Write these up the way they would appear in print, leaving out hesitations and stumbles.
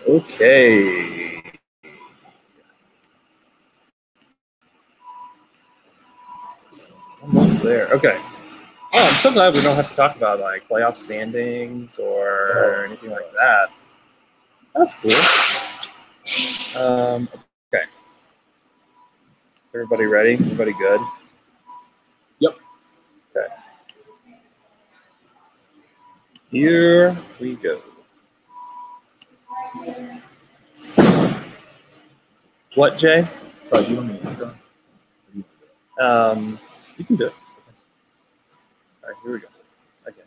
Okay. Almost there. Okay. Oh, I'm so glad we don't have to talk about like playoff standings or anything like that. That's cool. Okay. Everybody ready? Everybody good? Yep. Okay. Here we go. What, Jay? Sorry, do you want me to intro? You can do it. All right, here we go. Okay.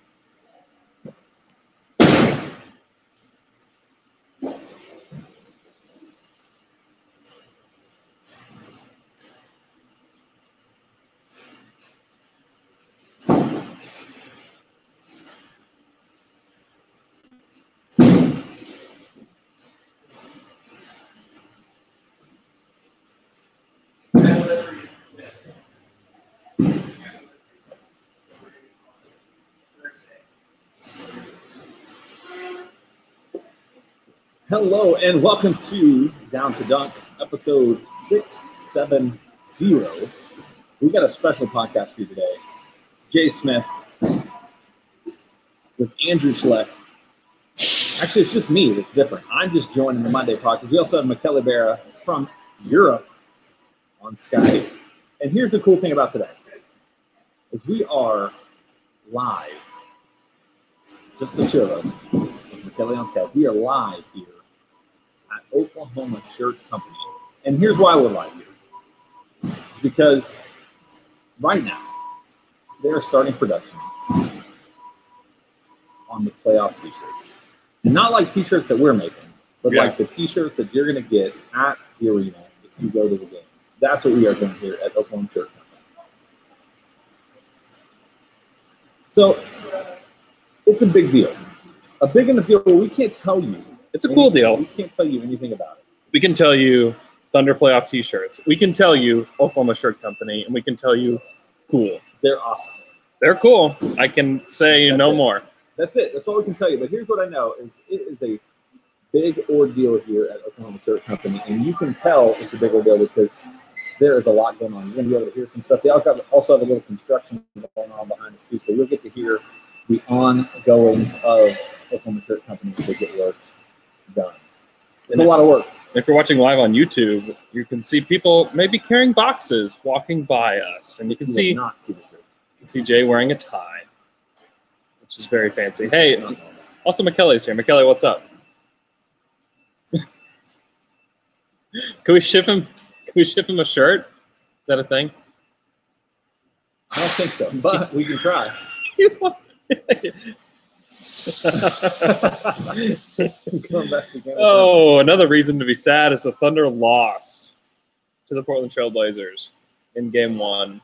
Hello and welcome to Down to Dunk, episode 670. We got a special podcast for you today. Jay Smith with Andrew Schleck. Actually, it's just me that's different. I'm just joining the Monday podcast. We also have Michele Berra from Europe on Skype. And here's the cool thing about today is we are live. Just the two of us. Michele on Skype. We are live here at Oklahoma Shirt Company. And here's why we're live here. It's because right now, they're starting production on the playoff t-shirts. And not like t-shirts that we're making, but like the t-shirts that you're going to get at the arena if you go to the game. That's what we are doing here at Oklahoma Shirt Company. So it's a big deal. A big enough deal where we can't tell you. It's a cool deal. We can't tell you anything about it. We can tell you Thunder playoff t-shirts. We can tell you Oklahoma Shirt Company, and we can tell you cool. They're awesome. They're cool. I can say no more. That's it. That's all we can tell you. But here's what I know is it is a big ordeal here at Oklahoma Shirt Company, and you can tell it's a big ordeal because there is a lot going on. You're going to be able to hear some stuff. They also have a little construction going on behind us too, so you'll get to hear the ongoings of Oklahoma Shirt Company to get work done. It's a lot of work. If you're watching live on YouTube, you can see people maybe carrying boxes walking by us, and you can see Jay wearing a tie, which is very fancy. Hey, also Michele's here. Michele, what's up? Can we ship him? Can we ship him a shirt? Is that a thing? I don't think so, but we can try. Oh, another reason to be sad is the Thunder lost to the Portland Trailblazers in Game 1,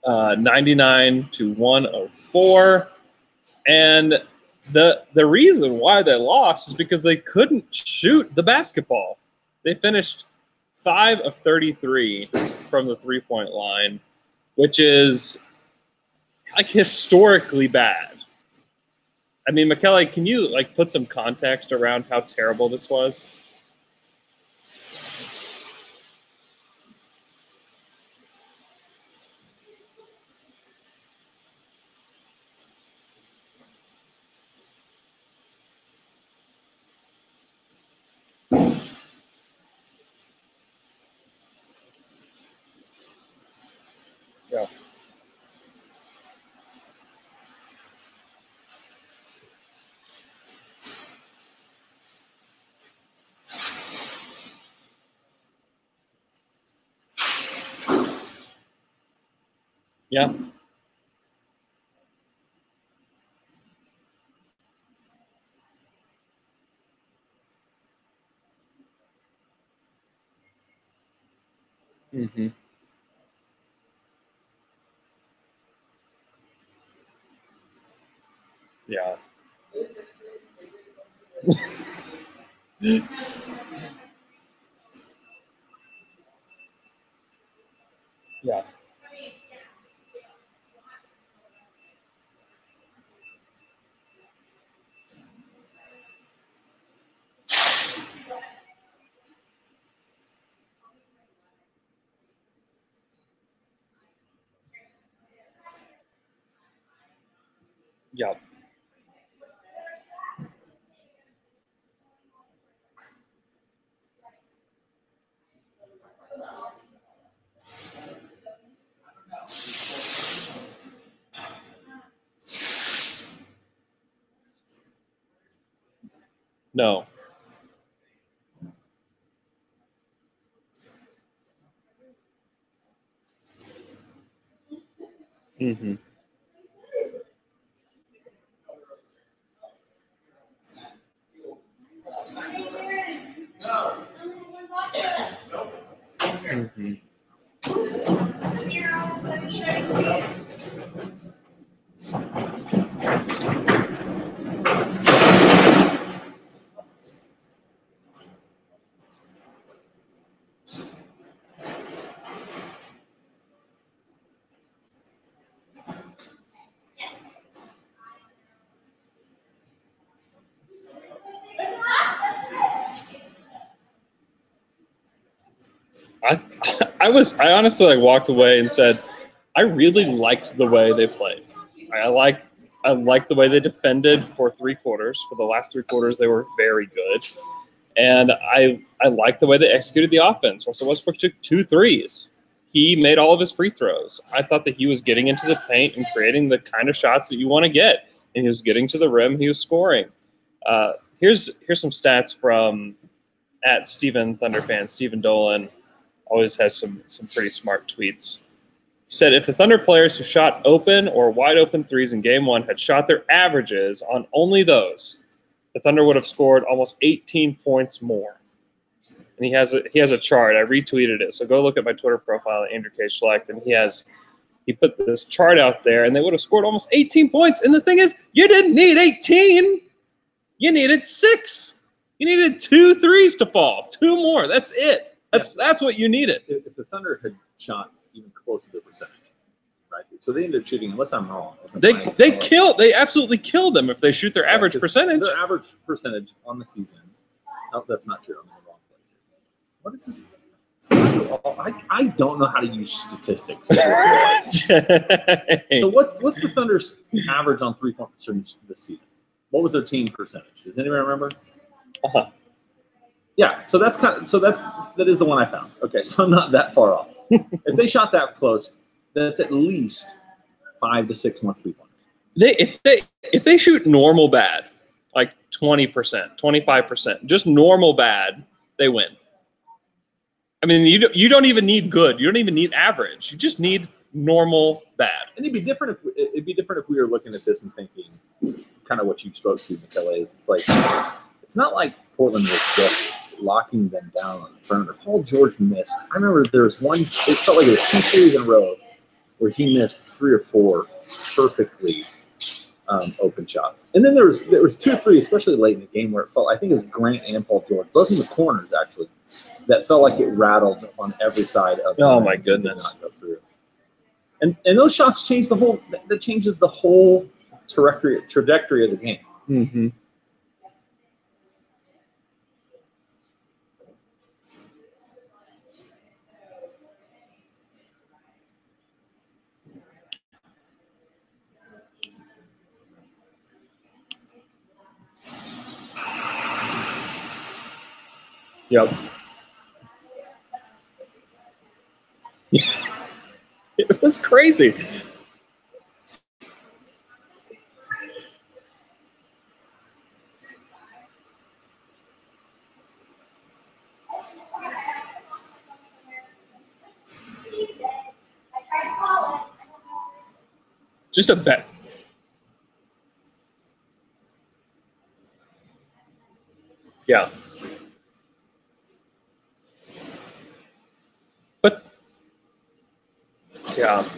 99-104, and the reason why they lost is because they couldn't shoot the basketball. They finished 5 of 33 from the three-point line, which is like historically bad. I mean, Michele, can you like put some context around how terrible this was? Yeah. Yeah. Mm-hmm. Yeah. Yeah. Yep. No. Mm-hmm. Mm-hmm. I honestly like walked away and said, I really liked the way they played. I like the way they defended for 3 quarters. For the last 3 quarters, they were very good. And I liked the way they executed the offense. Russell Westbrook took 2 threes. He made all of his free throws. I thought that he was getting into the paint and creating the kind of shots that you want to get. And he was getting to the rim. He was scoring. Here's some stats from at Steven Thunder fan. Stephen Dolan always has some pretty smart tweets. He said, if the Thunder players who shot open or wide open threes in Game 1 had shot their averages on only those, the Thunder would have scored almost 18 points more. And he has a chart. I retweeted it, so go look at my Twitter profile, Andrew K. Schlecht, and he put this chart out there, and they would have scored almost 18 points. And the thing is, you didn't need 18. You needed 6. You needed 2 threes to fall. 2 more. That's it. That's what you needed. If the Thunder had shot even close to the percentage, right? So they ended up shooting, unless I'm wrong. They absolutely killed them if they shoot their average percentage. Their average percentage on the season. Oh, that's not true. I'm in the wrong place. What is this? I don't know how to use statistics. So what's the Thunder's average on 3-point percentage this season? What was their team percentage? Does anyone remember? Uh-huh. Yeah, so that is the one I found. Okay, so I'm not that far off. If they shot that close, that's at least 5 to 6 more 3-pointers. If they shoot normal bad, like 20%, 25%, just normal bad, they win. I mean, you don't even need good. You don't even need average. You just need normal bad. And it'd be different if we were looking at this and thinking, kind of what you spoke to, Michele, is it's not like Portland was just locking them down on the perimeter. Paul George missed. I remember there was one. It felt like it was 2 series in a row where he missed 3 or 4 perfectly open shots. And then there was 2 or 3, especially late in the game, where it felt, I think it was Grant and Paul George, both in the corners actually, that felt like it rattled on every side of the Oh my goodness. And those shots change that changes the whole trajectory of the game. Mm-hmm. Yep. It was crazy. Just a bet. Yeah. But yeah.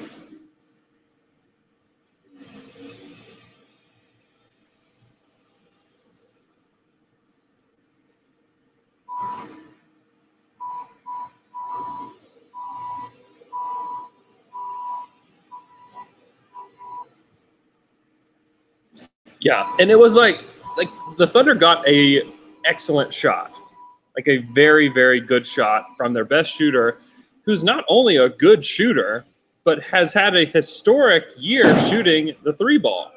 Yeah, and it was like the Thunder got a excellent shot, like a very, very good shot from their best shooter, who's not only a good shooter, but has had a historic year shooting the 3 ball.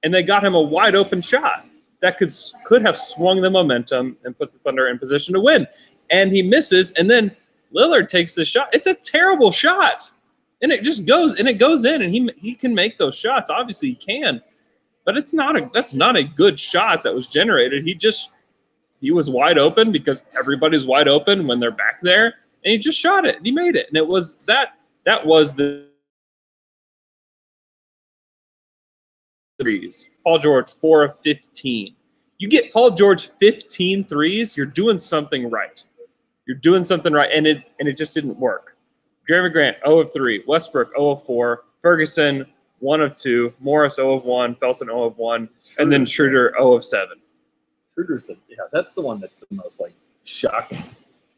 and they got him a wide open shot that could have swung the momentum and put the Thunder in position to win. And he misses, and then Lillard takes the shot. It's a terrible shot, and it just goes in, and he can make those shots. Obviously, he can, but that's not a good shot that was generated. He was wide open because everybody's wide open when they're back there, and he just shot it, and he made it, and it was that was the threes. Paul George, 4 of 15. You get Paul George 15 threes, you're doing something right. You're doing something right, and it just didn't work. Jeremy Grant, 0 of 3. Westbrook, 0 of 4. Ferguson, 1 of 2. Morris, 0 of 1. Felton, 0 of 1. And then Schroeder, 0 of 7. Schroeder's that's the one that's the most shocking.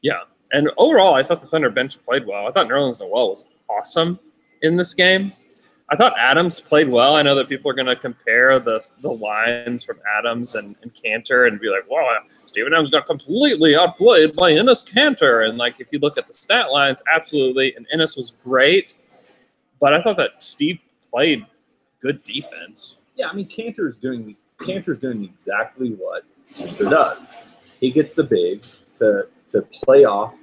Yeah, and overall, I thought the Thunder bench played well. I thought Nerlens Noel was awesome in this game. I thought Adams played well. I know that people are going to compare the lines from Adams and Kanter and be like, well, Steven Adams got completely outplayed by Enes Kanter. And, if you look at the stat lines, absolutely. And Enes was great. But I thought that Steve played good defense. Yeah, I mean, Kanter's doing exactly what Kanter does. He gets the big to play off,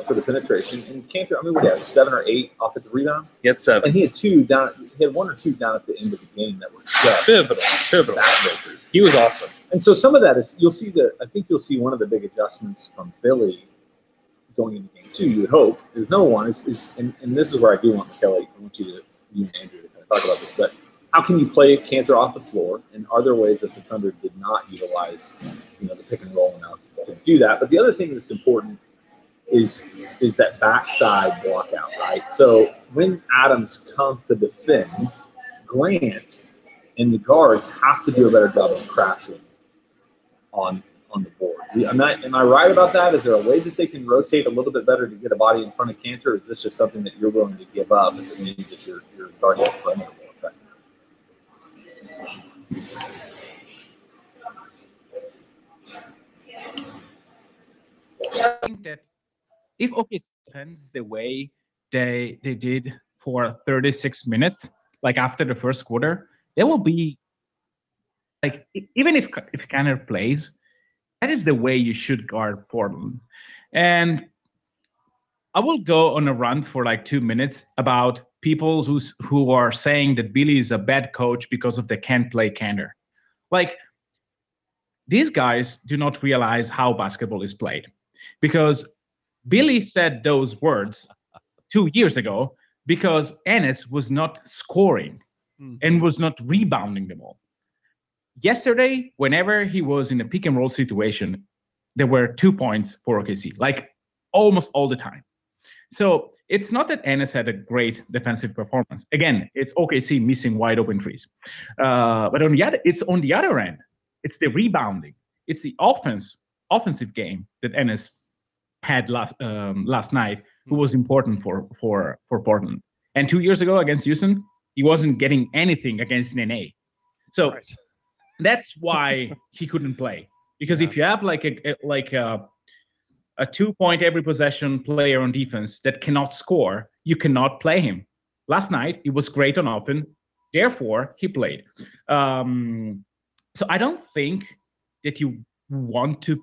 for the penetration. And Kanter, I mean, what do you have, 7 or 8 offensive rebounds? He had 7. And he had 2 down. He had 1 or 2 down at the end of the game that were just pivotal. He was awesome. And so some of that is I think you'll see one of the big adjustments from Philly going into game 2. You would hope is number one is and this is where I do want Kelly. I want you and Andrew to kind of talk about this, but how can you play Kanter off the floor? And are there ways that the Thunder did not utilize, the pick and roll enough to do that? But the other thing that's important is that backside block out, right? So when Adams comes to defend, Grant and the guards have to do a better job of crashing on the board. Am I right about that? Is there a way that they can rotate a little bit better to get a body in front of Kanter? Or is this just something that you're willing to give up and to maybe get your guarding perimeter more effective? I think that if OKC defends the way they did for 36 minutes, after the first quarter, there will be even if Kanter plays, that is the way you should guard Portland. And I will go on a run for 2 minutes about people who are saying that Billy is a bad coach because of they can't play Kanter. These guys do not realize how basketball is played, because Billy said those words 2 years ago because Enes was not scoring and was not rebounding the ball. Yesterday, whenever he was in a pick and roll situation, there were 2 points for OKC, almost all the time. So it's not that Enes had a great defensive performance. Again, it's OKC missing wide open threes. But it's on the other end. It's the rebounding. It's the offensive game that Enes had last night, who was important for Portland. And 2 years ago against Houston, he wasn't getting anything against Nene. So that's why he couldn't play. Because if you have a 2-point every possession player on defense that cannot score, you cannot play him. Last night, he was great on offense. Therefore, he played. So I don't think that you want to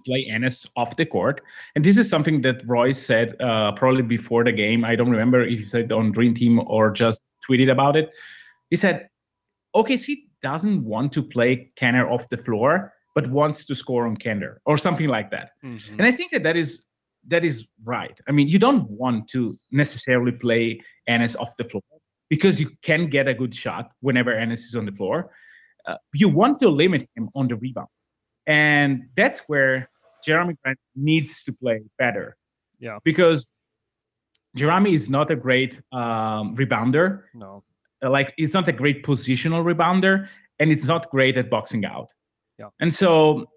play Enes off the court. And this is something that Royce said probably before the game. I don't remember if he said on Dream Team or just tweeted about it. He said, OKC doesn't want to play Kanter off the floor, but wants to score on Kanter or something like that. Mm-hmm. And I think that is right. I mean, you don't want to necessarily play Enes off the floor because you can get a good shot whenever Enes is on the floor. You want to limit him on the rebounds. And that's where Jeremy Grant needs to play better. Yeah. Because Jeremy is not a great rebounder. No. He's not a great positional rebounder, and it's not great at boxing out. Yeah. And so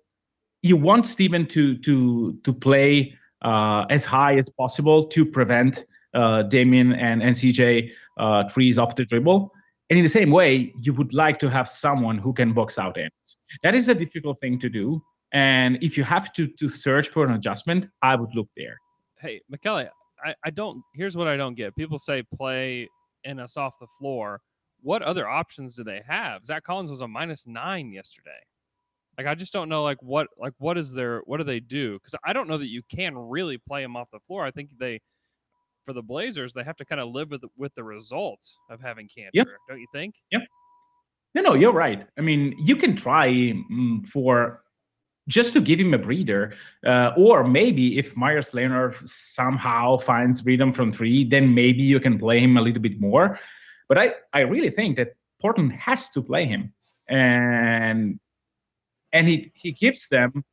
you want Steven to play as high as possible to prevent Damian and CJ threes off the dribble. And in the same way, you would like to have someone who can box out ends. That is a difficult thing to do. And if you have to search for an adjustment, I would look there. Hey, Michele, here's what I don't get. People say play Enes off the floor. what other options do they have? Zach Collins was a -9 yesterday. Like, I just don't know, what do they do? Because I don't know that you can really play him off the floor. I think for the Blazers, they have to kind of live with the result of having Cantor. Yep. Don't you think? Yep. No, you're right. I mean, you can try for just to give him a breather, or maybe if Myers Leonard somehow finds rhythm from 3, then maybe you can play him a little bit more. But I really think that Portland has to play him, and he gives them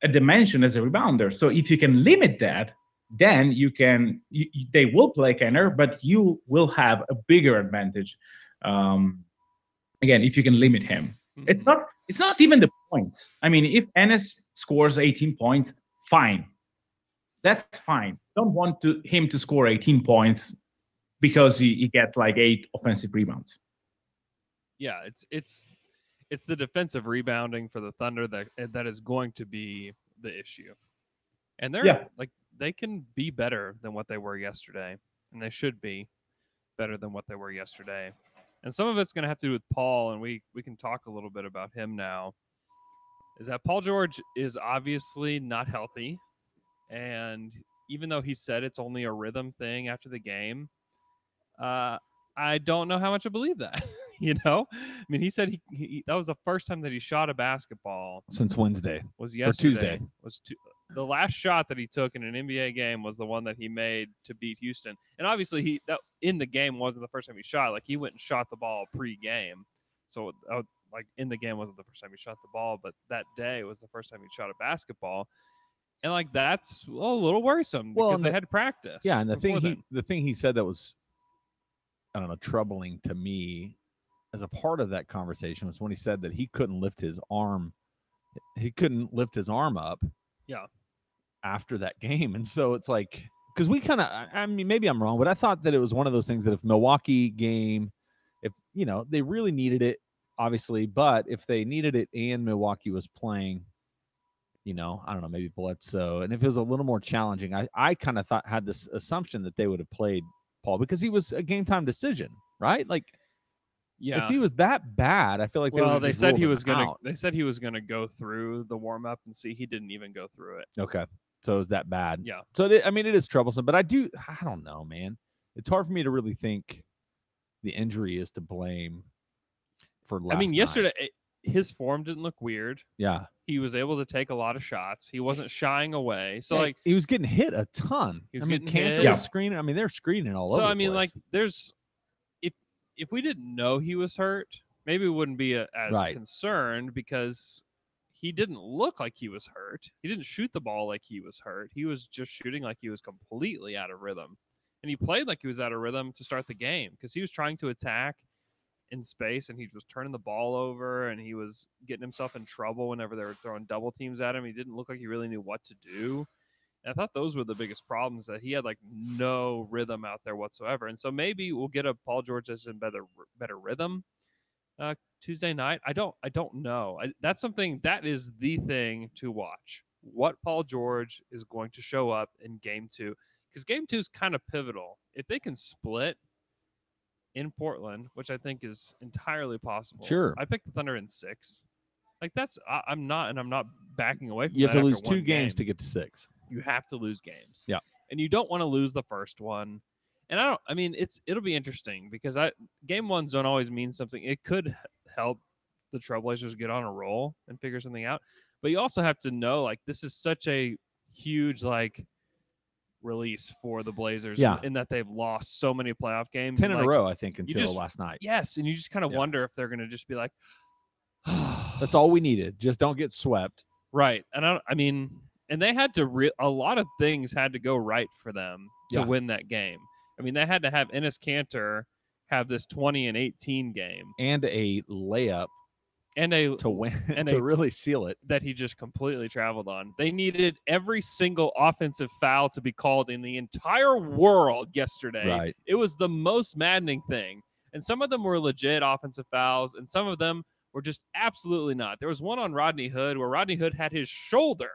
a dimension as a rebounder. So if you can limit that, then they will play Kenner, but you will have a bigger advantage. Again, if you can limit him. Mm-hmm. It's not even the points. I mean, if Ennis scores 18 points, fine. That's fine. Don't want him to score 18 points because he gets like 8 offensive rebounds. Yeah, it's the defensive rebounding for the Thunder that is going to be the issue. And they can be better than what they were yesterday, and they should be better than what they were yesterday. And some of it's going to have to do with Paul, and we can talk a little bit about him now, is that Paul George is obviously not healthy. And even though he said it's only a rhythm thing after the game, I don't know how much I believe that. I mean, he said he that was the first time that he shot a basketball since Wednesday. Was yesterday. Or Tuesday. The last shot that he took in an NBA game was the one that he made to beat Houston. And obviously that in the game wasn't the first time he shot. Like, he went and shot the ball pre-game. So in the game wasn't the first time he shot the ball, but that day was the first time he shot a basketball. And that's a little worrisome because they had practice. Yeah, and the thing he said that was, I don't know, troubling to me as a part of that conversation was when he said that he couldn't lift his arm. He couldn't lift his arm up. Yeah. After that game. And so it's like, because we kind of, I mean, maybe I'm wrong, but I thought that it was one of those things that if Milwaukee game, if, they really needed it, obviously, but if they needed it and Milwaukee was playing, I don't know, maybe Bledsoe, and if it was a little more challenging, I kind of had this assumption that they would have played Paul because he was a game time decision, right? Like, yeah, if he was that bad, I feel like they said he was gonna go through the warm up and see. He didn't even go through it. Okay, so it was that bad. Yeah. So it is troublesome, but I don't know, man. It's hard for me to really think the injury is to blame for last night. Yesterday his form didn't look weird. Yeah, he was able to take a lot of shots. He wasn't shying away. So he was getting hit a ton. He was getting Cantor hit. was screening. I mean, they're screening all over. So the place. There's. If we didn't know he was hurt, maybe we wouldn't be as concerned because he didn't look like he was hurt. He didn't shoot the ball like he was hurt. He was just shooting like he was completely out of rhythm. And he played like he was out of rhythm to start the game because he was trying to attack in space and he was turning the ball over and he was getting himself in trouble whenever they were throwing double teams at him. He didn't look like he really knew what to do. And I thought those were the biggest problems, that he had no rhythm out there whatsoever. And so maybe we'll get a Paul George that's in better rhythm Tuesday night. I don't know. That's something that is the thing to watch. What Paul George is going to show up in Game 2, because Game 2 is kind of pivotal. If they can split in Portland, which I think is entirely possible. Sure, I picked the Thunder in 6. I'm not backing away from that. You have to lose 2 games to get to 6. You have to lose games. Yeah. And you don't want to lose the first one. And it'll be interesting because game ones don't always mean something. It could help the Trailblazers get on a roll and figure something out. But you also have to know, this is such a huge, release for the Blazers in that they've lost so many playoff games. 10 in a row, I think, until last night. Yes. And you just kind of wonder if they're going to just be like, that's all we needed. Just don't get swept. Right. And and they had to a lot of things had to go right for them to win that game. They had to have Enes Kanter have this 20 and 18 game and a layup to win and to really seal it that he just completely traveled on. They needed every single offensive foul to be called in the entire world yesterday. Right. It was the most maddening thing. And some of them were legit offensive fouls and some of them were just absolutely not. There was one on Rodney Hood where Rodney Hood had his shoulder.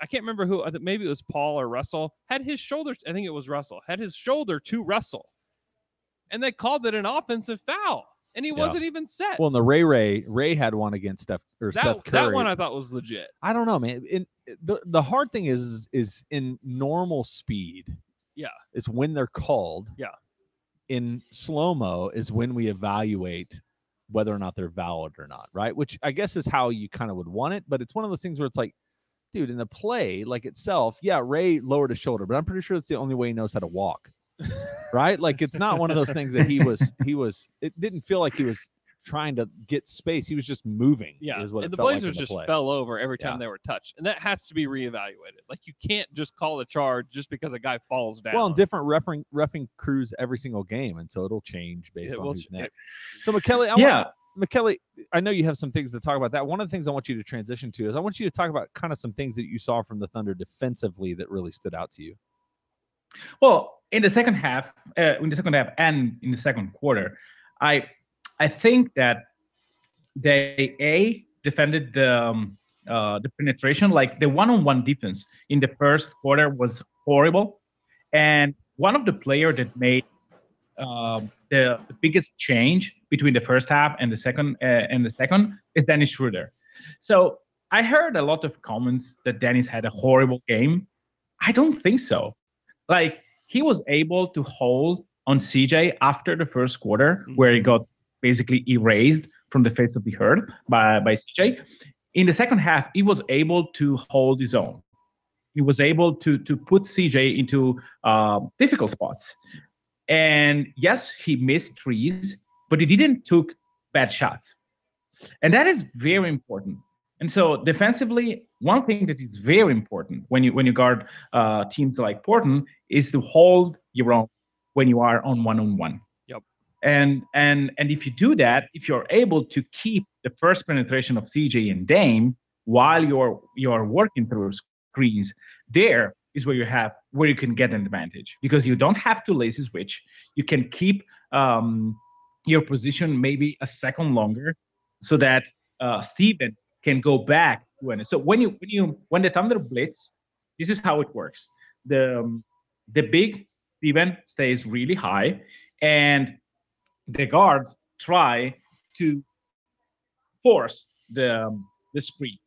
I can't remember who, maybe it was Paul or Russell, had his shoulder, I think it was Russell, had his shoulder to Russell. and they called it an offensive foul, and he wasn't even set. Well, and the Ray had one against Steph Curry. That one I thought was legit. I don't know, man. The hard thing is in normal speed. Yeah, is when they're called. Yeah, in slow-mo is when we evaluate whether or not they're valid or not, right? Which I guess is how you kind of would want it, but it's one of those things where it's like, dude, in the play like itself, yeah, Ray lowered his shoulder, but I'm pretty sure it's the only way he knows how to walk. Right? Like it's not one of those things that he was it didn't feel like he was trying to get space. He was just moving. Yeah, is what and it the felt Blazers like just fell over every time they were touched, and that has to be reevaluated. Like you can't just call a charge just because a guy falls down. Well, and different reffing crews every single game, and so it'll change based on who's next. So McKelly, McKelly, I know you have some things to talk about that. One of the things I want you to transition to is I want you to talk about kind of some things that you saw from the Thunder defensively that really stood out to you. Well, in the second half, and in the second quarter, I think that they defended the penetration, like the one-on-one defense in the first quarter was horrible, and one of the players that made the biggest change between the first half and the second is Dennis Schroeder. So I heard a lot of comments that Dennis had a horrible game. I don't think so. Like he was able to hold on CJ after the first quarter, where he got basically erased from the face of the earth by CJ. In the second half, he was able to hold his own. He was able to put CJ into difficult spots. And yes, he missed threes, but he didn't took bad shots. And that is very important. And so defensively, one thing that is very important when you guard teams like Portland is to hold your own when you are on one-on-one. Yep. And if you do that, if you're able to keep the first penetration of CJ and Dame while you're working through screens, there is where you can get an advantage, because you don't have to lazy switch. You can keep your position maybe a second longer, so that Steven can go back to it. So when the Thunder blitz, this is how it works. The big Steven stays really high, and the guards try to force the screen.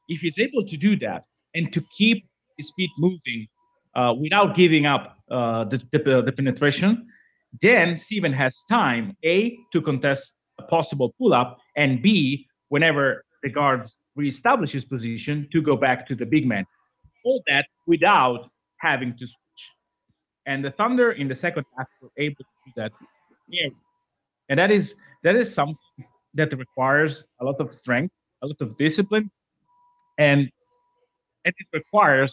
If he's able to do that and to keep his feet moving without giving up the penetration, then Steven has time, A, to contest a possible pull-up, and B, whenever the guards reestablish his position, to go back to the big man. All that without having to switch. And the Thunder in the second half were able to do that. Yeah. And that is something that requires a lot of strength, a lot of discipline, and it requires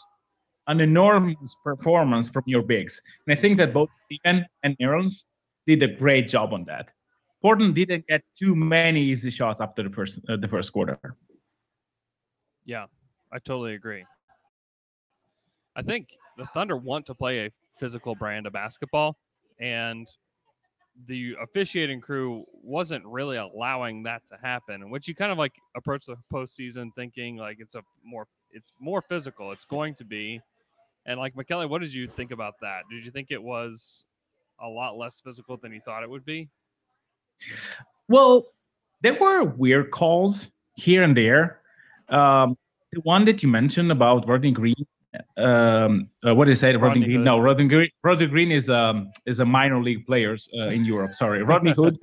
an enormous performance from your bigs. And I think that both Steven and Nerlens did a great job on that. Portland didn't get too many easy shots after the first quarter. Yeah, I totally agree. I think the Thunder want to play a physical brand of basketball, and the officiating crew wasn't really allowing that to happen, which you kind of like approach the postseason thinking like it's more physical. It's going to be. And like McKelly, what did you think about that? Did you think it was a lot less physical than you thought it would be? Well, there were weird calls here and there. The one that you mentioned about Rodney Green, what did you say? Rodney Green? No, Rodney Green is a minor league player in Europe. Sorry, Rodney Hood.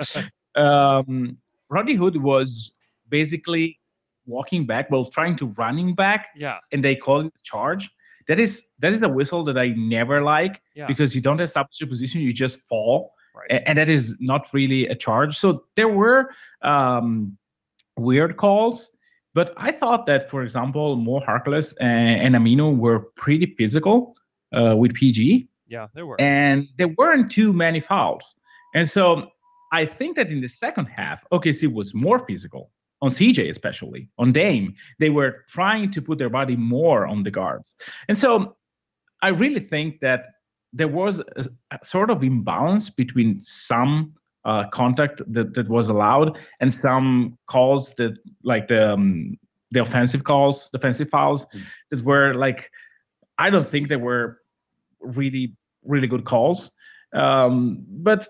Rodney Hood was basically walking back, trying to running back. Yeah. And they called it a charge. That is a whistle that I never like, because you don't establish your position, you just fall. Right. And that is not really a charge. So there were weird calls, but I thought that, for example, Mo Harkless and Aminu were pretty physical with PG. Yeah, they were. And there weren't too many fouls. And so I think that in the second half, OKC was more physical, on CJ especially, on Dame. They were trying to put their body more on the guards. And so I really think that there was a sort of imbalance between some contact that was allowed and some calls that, like the offensive fouls, that were like, I don't think they were really, really good calls. But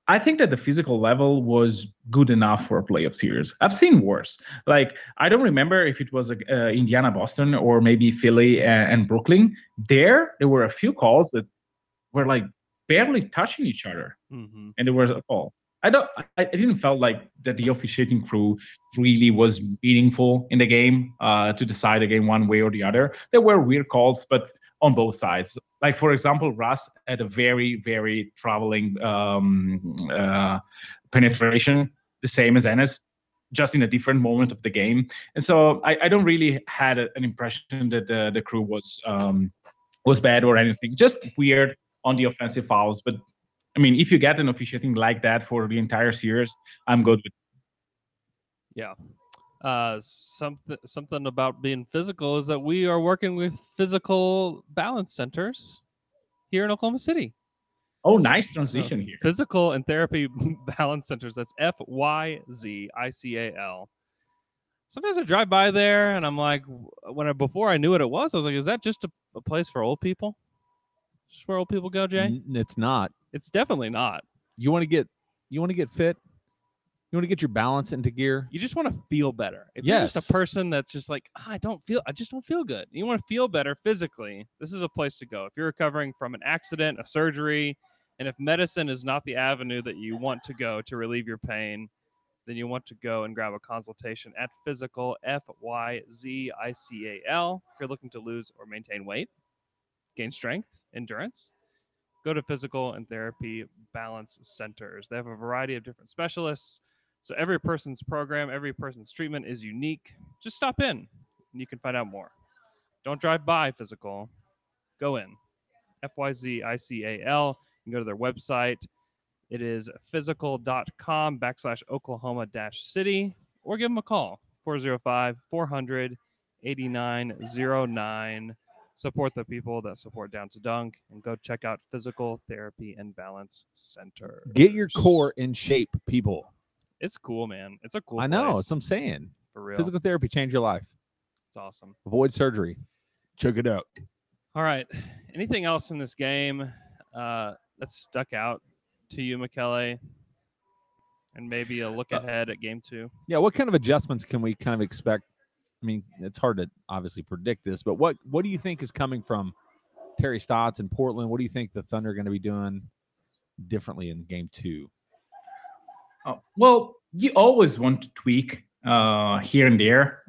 I think that the physical level was good enough for a playoff series. I've seen worse. Like, I don't remember if it was Indiana, Boston, or maybe Philly and Brooklyn. There were a few calls that were like barely touching each other, and there was a call. I didn't felt like that the officiating crew really was meaningful in the game to decide a game one way or the other. There were weird calls, but on both sides. Like, for example, Russ had a very, very traveling penetration, the same as Ennis, just in a different moment of the game. And so I don't really had an impression that the crew was bad or anything. Just weird on the offensive fouls. But I mean, if you get an officiating like that for the entire series, I'm good with it. Yeah. Something about being physical is that we are working with physical balance centers here in Oklahoma City. Oh, nice transition here. Physical and therapy balance centers. That's FYZICAL. Sometimes I drive by there and I'm like, before I knew what it was, I was like, is that just a place for old people? Just where old people go, Jay? It's not. It's definitely not. You want to get fit. You want to get your balance into gear. You just want to feel better. If you're just a person that's just like, I just don't feel good. You want to feel better physically. This is a place to go. If you're recovering from an accident, a surgery, and if medicine is not the avenue that you want to go to relieve your pain, then you want to go and grab a consultation at Physical, FYZICAL. If you're looking to lose or maintain weight, gain strength, endurance, go to Physical and Therapy Balance Centers. They have a variety of different specialists. So every person's program, every person's treatment is unique. Just stop in and you can find out more. Don't drive by Physical. Go in. FYZICAL. You can go to their website. It is physical.com/Oklahoma-City, or give them a call, 405-400-8909. Support the people that support Down to Dunk, and go check out Physical Therapy and Balance Center. Get your core in shape, people. It's cool, man. It's a cool I know. place. That's what I'm saying. For real. Physical therapy, change your life. It's awesome. Avoid surgery. Check it out. All right. Anything else from this game that stuck out to you, Michele? And maybe a look ahead at game 2? Yeah, what kind of adjustments can we kind of expect? I mean, it's hard to obviously predict this, but what do you think is coming from Terry Stotts in Portland? What do you think the Thunder are going to be doing differently in game 2? Oh, well, you always want to tweak here and there.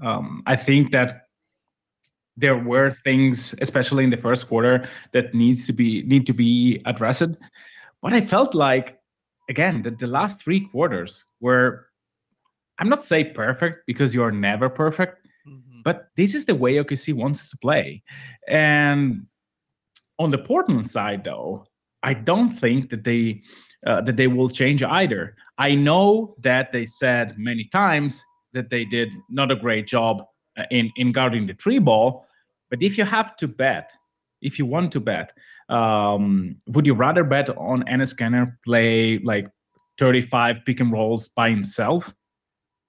I think that there were things, especially in the first quarter, that need to be addressed. But I felt like, again, that the last 3 quarters were, I'm not saying perfect because you are never perfect, but this is the way OKC wants to play. And on the Portland side, though, I don't think that they will change either. I know that they said many times that they did not a great job in guarding the 3 ball, but if you have to bet, if you want to bet, would you rather bet on Enes Kanter play like 35 pick and rolls by himself,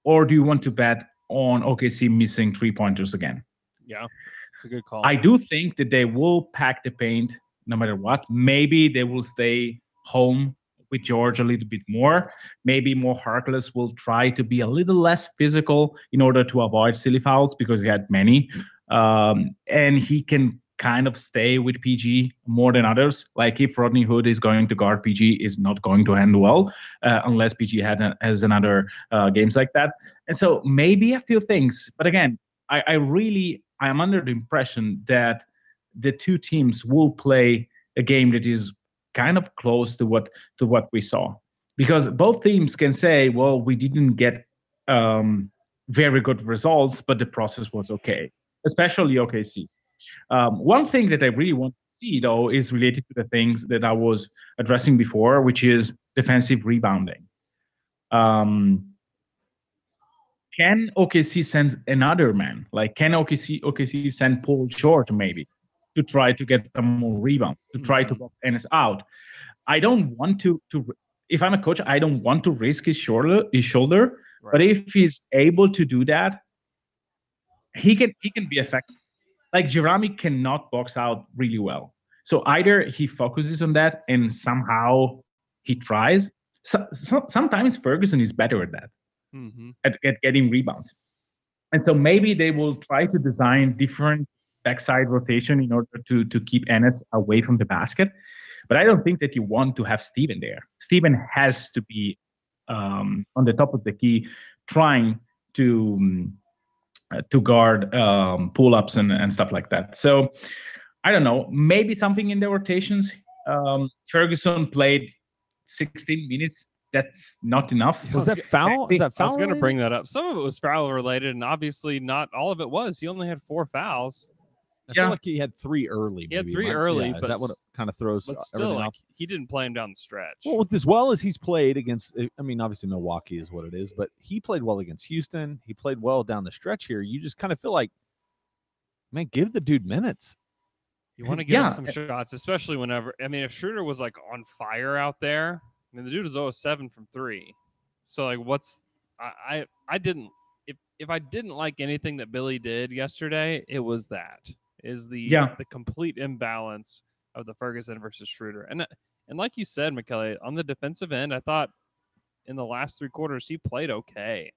or do you want to bet on OKC missing 3-pointers again? Yeah, it's a good call. I do think that they will pack the paint no matter what. Maybe they will stay home with George a little bit more. Maybe Mo Harkless will try to be a little less physical in order to avoid silly fouls because he had many. And he can kind of stay with PG more than others. Like if Rodney Hood is going to guard PG, is not going to handle well unless PG has another games like that. And so maybe a few things. But again, I am under the impression that the 2 teams will play a game that is kind of close to what we saw, because both teams can say, well, we didn't get very good results, but the process was okay, especially OKC. One thing that I really want to see, though, is related to the things that I was addressing before, which is defensive rebounding. Can OKC send another man? Like, can OKC send Paul George maybe to try to get some more rebounds, to try to box Ennis out? I don't want to if I'm a coach, I don't want to risk his shoulder. Right. But if he's able to do that, he can be effective. Like Jeremy cannot box out really well. So either he focuses on that and somehow he tries. sometimes Ferguson is better at that, Mm-hmm. at getting rebounds. And so maybe they will try to design different backside rotation in order to keep Ennis away from the basket. But I don't think that you want to have Steven there. Steven has to be on the top of the key, trying to guard pull-ups and stuff like that. So I don't know, maybe something in the rotations. Ferguson played 16 minutes. That's not enough. Was that foul? Is that I foul? was going to related? bring that up. Some of it was foul related, and obviously not all of it was. He only had 4 fouls. I feel Yeah. like he had 3 early. He had maybe. 3 early, yeah, is but that what kind of throws But still, everything like off? he didn't play him down the stretch. Well, with as well as he's played against, I mean, obviously Milwaukee is what it is, but he played well against Houston. He played well down the stretch here. You just kind of feel like, man, give the dude minutes. You want to get him Yeah. some shots, especially whenever. I mean, if Schroeder was like on fire out there, I mean, the dude is 0-7 from 3. So like, what's I didn't if I didn't like anything that Billy did yesterday, it was that is the complete imbalance of the Ferguson versus Schroeder, and like you said, Michele, on the defensive end, I thought in the last 3 quarters he played okay.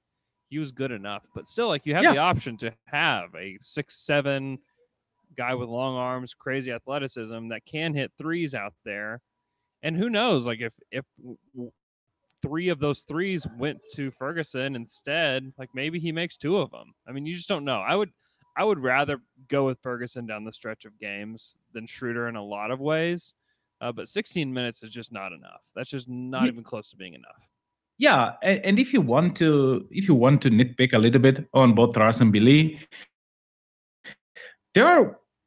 He was good enough, but still, like you have the option to have a 6'7" guy with long arms, crazy athleticism that can hit threes out there. And who knows, like if 3 of those threes went to Ferguson instead, like maybe he makes 2 of them. I mean, you just don't know. I would rather go with Ferguson down the stretch of games than Schroeder in a lot of ways. But 16 minutes is just not enough. That's just not even close to being enough. Yeah, and if you want to nitpick a little bit on both Russ and Billy,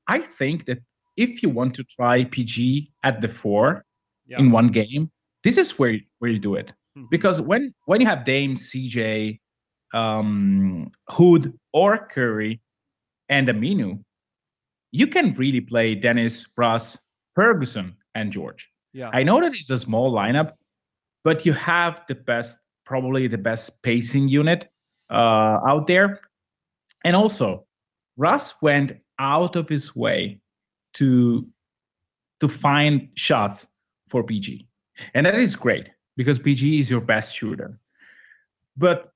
I think that if you want to try PG at the 4 in one game, this is where you do it. Mm-hmm. Because when you have Dame, CJ, Hood, or Curry, and Aminu, you can really play Dennis, Russ, Ferguson, and George. Yeah, I know that it's a small lineup, but you have probably the best spacing unit out there. And also, Russ went out of his way to find shots for PG. And that is great because PG is your best shooter. But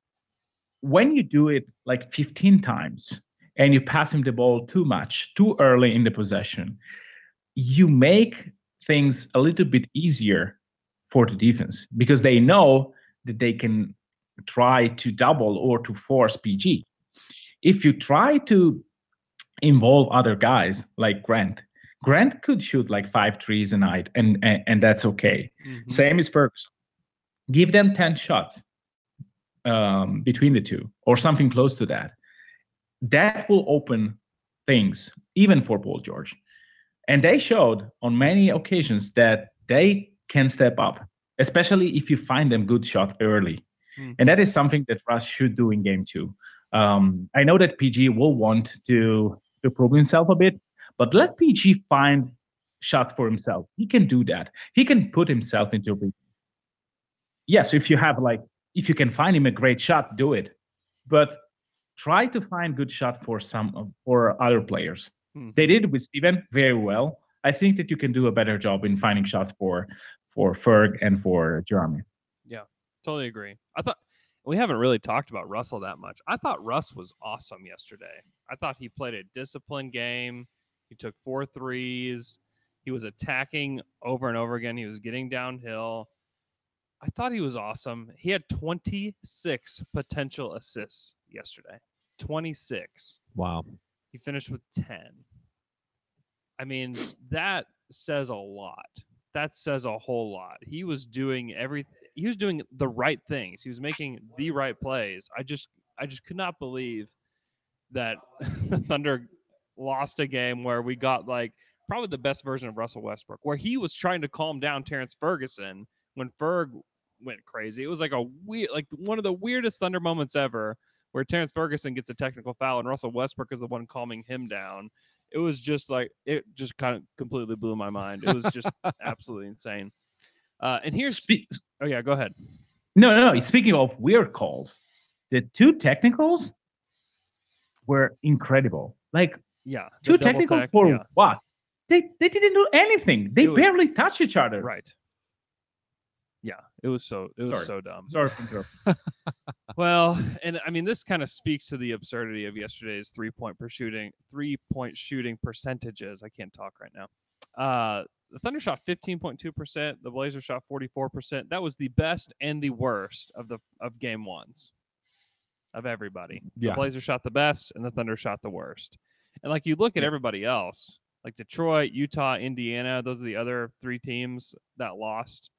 when you do it like 15 times and you pass him the ball too much, too early in the possession, you make things a little bit easier for the defense because they know that they can try to double or to force PG. If you try to involve other guys like Grant could shoot like 5 threes a night, and that's okay. Mm-hmm. Same as Ferguson. Give them 10 shots between the two or something close to that. That will open things even for Paul George. And they showed on many occasions that they can step up, especially if you find them good shots early. Mm-hmm. And that is something that Russ should do in game 2. I know that PG will want to prove himself a bit, but let PG find shots for himself. He can do that. He can put himself into a yes, if you can find him a great shot, do it. But try to find good shot for other players. They did with Steven very well. I think that you can do a better job in finding shots for Ferg and for Jeremy. Yeah, totally agree. I thought we haven't really talked about Russell that much. I thought Russ was awesome yesterday. I thought he played a disciplined game. He took 4 threes. He was attacking over and over again. He was getting downhill. I thought he was awesome. He had 26 potential assists yesterday. 26. Wow. He finished with 10. I mean, that says a lot. That says a whole lot. He was doing everything. He was doing the right things. He was making the right plays. I just could not believe that Thunder lost a game where we got like probably the best version of Russell Westbrook, where he was trying to calm down Terrence Ferguson when Ferg went crazy. It was like one of the weirdest Thunder moments ever, where Terrence Ferguson gets a technical foul and Russell Westbrook is the one calming him down. It was just like, it just kind of completely blew my mind. It was just absolutely insane. And here's, oh yeah, go ahead. No. Speaking of weird calls, the 2 technicals were incredible. Like, yeah, 2 technicals for what? They didn't do anything. They barely touched each other. Right. Yeah, It was so Sorry. dumb. Sorry for interrupting. Well, and I mean, this kind of speaks to the absurdity of yesterday's 3-point shooting percentages. I can't talk right now. The Thunder shot 15.2%. The Blazers shot 44%. That was the best and the worst of game ones of everybody. Yeah. The Blazers shot the best, and the Thunder shot the worst. And like you look at everybody else, like Detroit, Utah, Indiana. Those are the other 3 teams that lost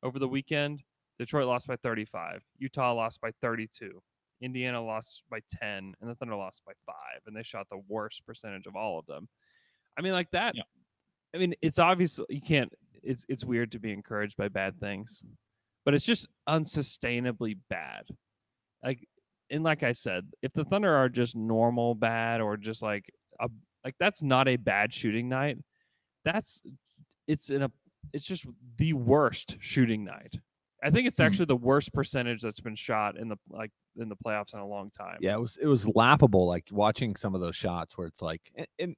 over the weekend. Detroit lost by 35. Utah lost by 32. Indiana lost by 10, and the Thunder lost by 5. And they shot the worst percentage of all of them. I mean, like that. Yeah. I mean, it's obvious you can't. It's weird to be encouraged by bad things, but it's just unsustainably bad. Like I said, if the Thunder are just normal bad or just like that's not a bad shooting night. It's just the worst shooting night. I think it's actually the worst percentage that's been shot in the playoffs in a long time. Yeah, it was laughable, like watching some of those shots where it's like, and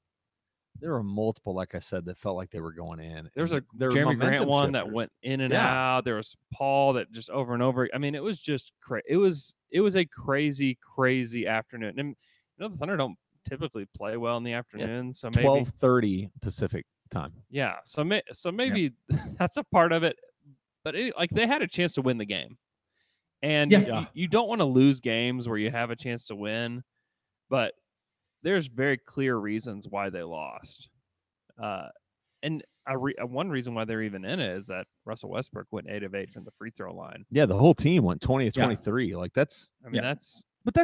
there were multiple, like I said, that felt like they were going in. There was a Jeremy Grant one that went in and out. There was Paul that just over and over. I mean, it was just crazy. It was a crazy afternoon. And the Thunder don't typically play well in the afternoon, so maybe 12:30 Pacific time. Yeah, so maybe that's a part of it. But they had a chance to win the game, and you don't want to lose games where you have a chance to win, but there's very clear reasons why they lost. And one reason why they're even in it is that Russell Westbrook went 8 of 8 from the free throw line. Yeah, the whole team went 20 of 23. Like that's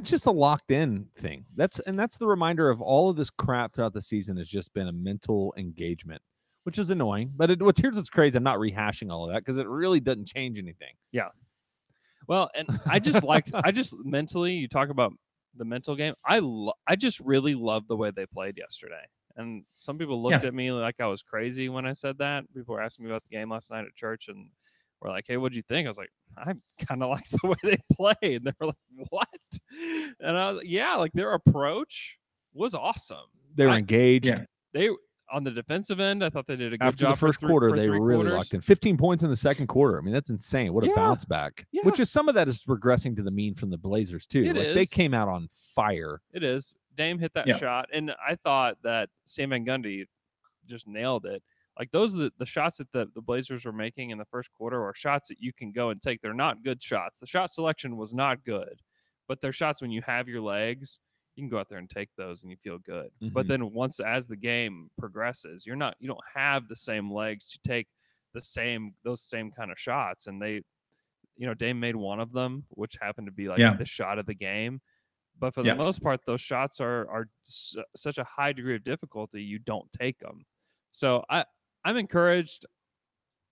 just a locked in thing. That's the reminder of all of this crap throughout the season has just been a mental engagement, which is annoying. But here's what's crazy. I'm not rehashing all of that because it really doesn't change anything. Yeah. Well, and I just mentally, you talk about the mental game. I just really loved the way they played yesterday. And some people looked at me like I was crazy when I said that. People were asking me about the game last night at church and were like, "Hey, what'd you think?" I was like, "I kind of like the way they played." And they were like, "What?" And I was like, "Yeah, like their approach was awesome. They were engaged. Yeah. They on the defensive end, I thought they did a good After job. the first quarter, they really locked in. 15 points in the second quarter. I mean, that's insane. What a bounce back. Yeah. Which is some of that is regressing to the mean from the Blazers too. They came out on fire. It is. Dame hit that shot, and I thought that Stan Van Gundy just nailed it. Like those are the shots that the Blazers were making in the first quarter are shots that you can go and take. They're not good shots. The shot selection was not good, but they're shots when you have your legs, you can go out there and take those and you feel good. Mm-hmm. But then as the game progresses, you don't have the same legs to take those same kind of shots. And Dame made one of them, which happened to be like the shot of the game. But for the most part, those shots are such a high degree of difficulty, you don't take them. So I'm encouraged.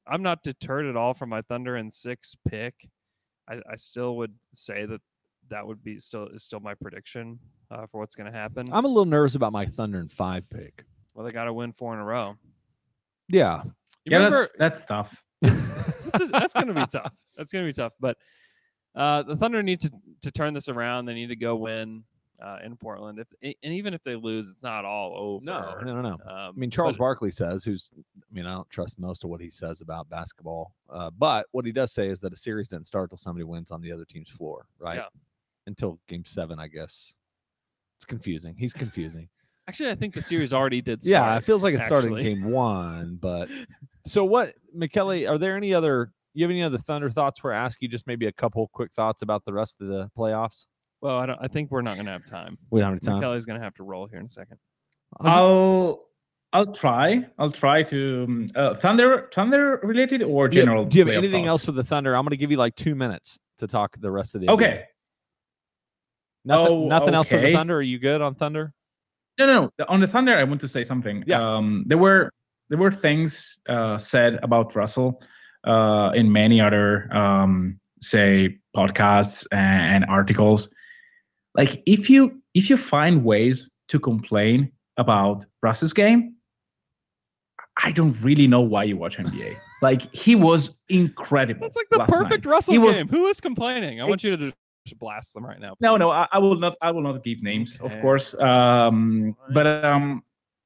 I'm not deterred at all from my Thunder in 6 pick. I still would say that would be still my prediction for what's going to happen. I'm a little nervous about my Thunder in 5 pick. Well, they got to win 4 in a row. Yeah. That's tough. That's going to be tough. That's going to be tough. But the Thunder need to turn this around. They need to go win in Portland. And even if they lose, it's not all over. No. I mean, Charles Barkley says, I don't trust most of what he says about basketball. But what he does say is that a series doesn't start until somebody wins on the other team's floor, right? Yeah. Until game 7, I guess. It's confusing. He's confusing. Actually, I think the series already did start. Yeah, it feels like it started in game 1. But so what, McKelly, are there any other Thunder thoughts where I ask you just maybe a couple quick thoughts about the rest of the playoffs? Well, I think we're not going to have time. We don't have time. Kelly's going to have to roll here in a second. I'll try. I'll try to Thunder related or general. Do you have anything else for the Thunder? I'm going to give you like 2 minutes to talk the rest of the Okay. Nothing else for the Thunder? Are you good on Thunder? No. On the Thunder, I want to say something. Yeah. There were things said about Russell in many other say podcasts and articles. Like if you find ways to complain about Russell's game, I don't really know why you watch NBA. Like he was incredible. That's like the perfect Russell game. Who is complaining? I want you to just blast them right now. Please. No, I will not. I will not give names, of course. But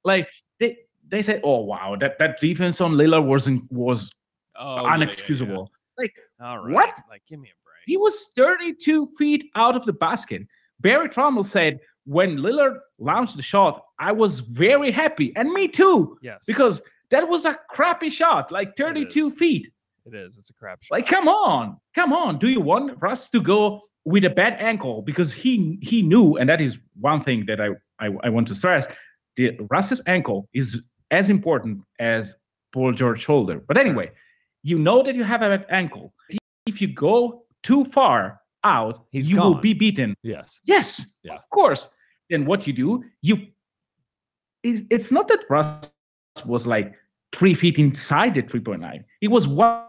like they said, oh wow, that defense on Lillard was unexcusable. Yeah. Like All right. What? Like, give me a break. He was 32 feet out of the basket. Barry Trommel said, when Lillard launched the shot, I was very happy. And me too. Yes. Because that was a crappy shot, like 32 is. feet. It is. It's a crap shot. Like, come on. Come on. Do you want Russ to go with a bad ankle? Because he knew, and that is one thing that I want to stress, Russ's ankle is as important as Paul George's shoulder. But anyway, you know that you have a bad ankle. If you go too far out, He's you gone. will be beaten. Yes. Yes, Yeah. of course. Then what you do, it's not that Russ was like 3 feet inside the 3-point line. He was 1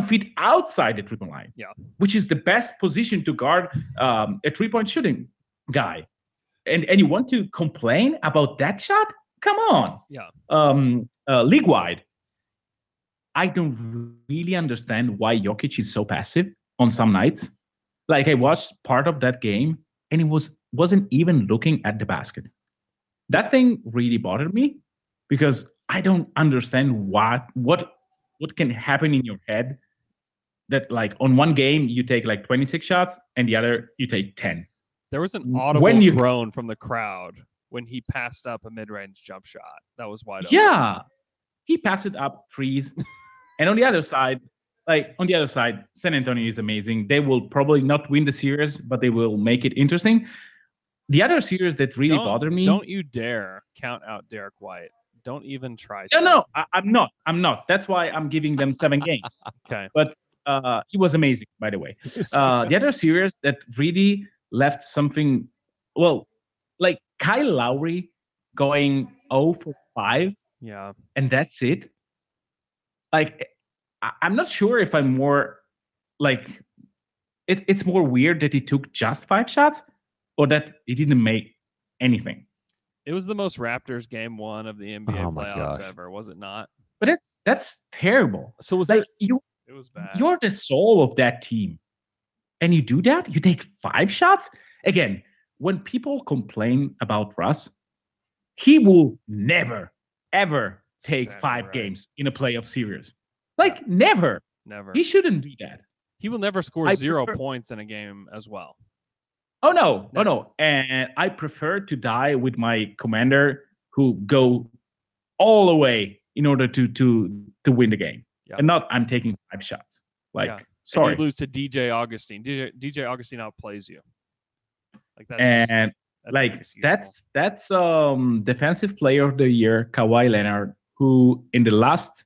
feet outside the 3-point line. Yeah. Which is the best position to guard a 3-point shooting guy. And you want to complain about that shot? Come on. Yeah. League wide, I don't really understand why Jokic is so passive on some nights. Like, I watched part of that game and he wasn't even looking at the basket. That thing really bothered me because I don't understand what can happen in your head that, like, on one game you take like 26 shots and the other you take 10. There was an When audible you- groan from the crowd when he passed up a mid-range jump shot. That was wide open. Yeah, he passed it up threes. And on the other side, San Antonio is amazing. They will probably not win the series, but they will make it interesting. The other series that really bothered me. Don't you dare count out Derek White. Don't even try to. No, I'm not. That's why I'm giving them 7 games. Okay. But he was amazing, by the way. The other series that really left something, well, like Kyle Lowry going 0 for 5, Yeah. and that's it. Like, I'm not sure if I'm more like it's more weird that he took just 5 shots or that he didn't make anything. It was the most Raptors game 1 of the NBA Oh my playoffs gosh. ever, was it not? But that's terrible. So was Like, there, It was bad. you're the soul of that team, and you do that. You take 5 shots again. When people complain about Russ, he will never ever take exactly 5 right. games in a playoff series. Like, never. Never. He shouldn't do that. He will never score I 0 prefer- points in a game as well. Oh no, Never. no. And I prefer to die with my commander who go all the way in order to win the game. Yeah. And not I'm taking 5 shots. Like, Yeah. And sorry. you lose to DJ Augustine. DJ Augustine outplays you. Like that's just, And like inexcusable. that's defensive player of the year, Kawhi Leonard, who in the last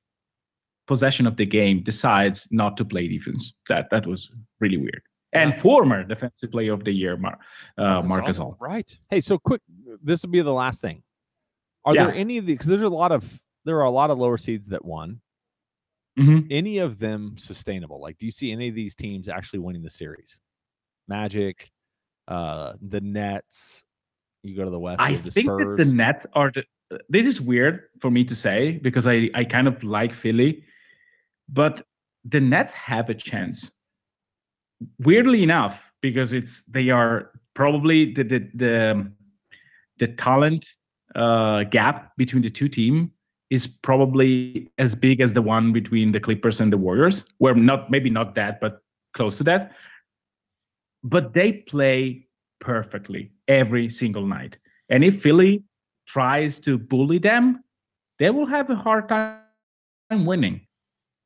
possession of the game decides not to play defense. That was really weird. And Yeah. former defensive player of the year, Marc Gasol. Right. hey, so quick, this will be the last thing. Are Yeah. there any of the, because there are a lot of lower seeds that won. Mhm. Any of them sustainable? Like, do you see any of these teams actually winning the series? Magic, the Nets. You go to the West. I you have the think Spurs. that the Nets are this is weird for me to say because I kind of like Philly, but the Nets have a chance. Weirdly enough, because they are probably the talent gap between the two teams is probably as big as the one between the Clippers and the Warriors, where maybe not that, but close to that. But they play perfectly every single night. And if Philly tries to bully them, they will have a hard time winning.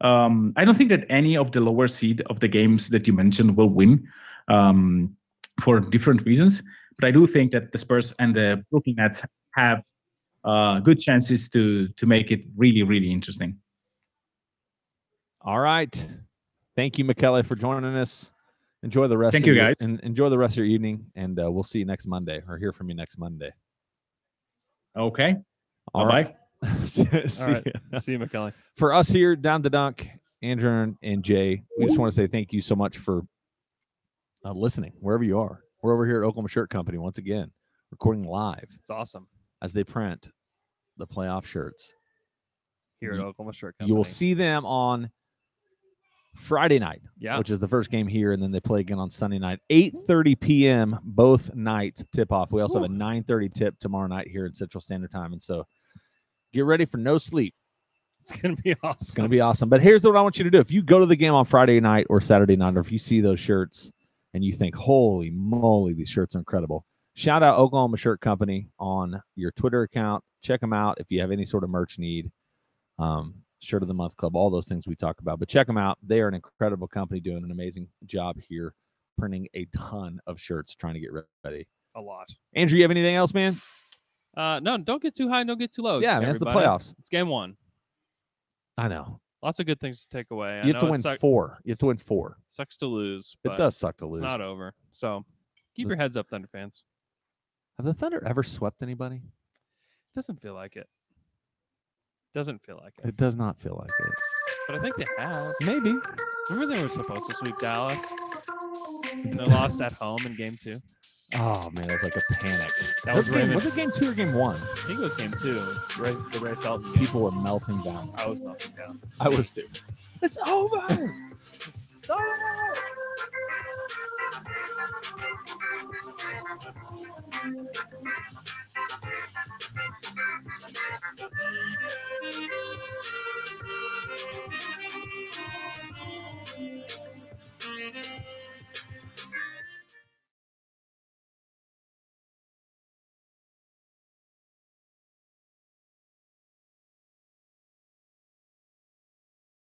I don't think that any of the lower seed of the games that you mentioned will win for different reasons. But I do think that the Spurs and the Brooklyn Nets have good chances to make it really, really interesting. All right. Thank you, Michele, for joining us. Enjoy the rest. Thank of you, your, guys. and enjoy the rest of your evening. And we'll see you next Monday, or hear from you next Monday. Okay. All Bye-bye. See All right. ya. See you, McKelly. For us here down the dunk, Andrew and Jay, we just want to say thank you so much for listening wherever you are. We're over here at Oklahoma Shirt Company once again, recording live It's awesome as they print the playoff shirts. here at You- Oklahoma Shirt Company. You will see them on Friday night, Yeah. which is the first game here, and then they play again on Sunday night, 8:30 p.m. both nights tip off. We also have a 9:30 tip tomorrow night here in Central Standard Time, and so get ready for no sleep It's gonna be awesome. It's going to be awesome. But here's what I want you to do. If you go to the game on Friday night or Saturday night, or if you see those shirts and you think, holy moly, these shirts are incredible, shout out Oklahoma Shirt Company on your Twitter account. Check them out if you have any sort of merch need. Shirt of the Month Club, all those things we talk about. But check them out. They are an incredible company doing an amazing job here, printing a ton of shirts, trying to get ready. A lot. Andrew, you have anything else, man? No, don't get too high, don't get too low. Yeah, man, it's the everybody. playoffs. It's game 1. I know. Lots of good things to take away. You have to win 4. You have to win 4. Sucks to lose. It But does suck to lose. It's not over. So keep your heads up, Thunder fans. Have the Thunder ever swept anybody? Doesn't feel like it. Doesn't feel like it. It does not feel like it. But I think they have. Maybe. Remember they were supposed to sweep Dallas? And they lost at home in game 2. Oh man, it was like a panic. That was Raymond. Was it game 2 or game 1? I think it was game 2. The Ray Felton game. People were melting down. I was melting down. I was too. It's over. It's over.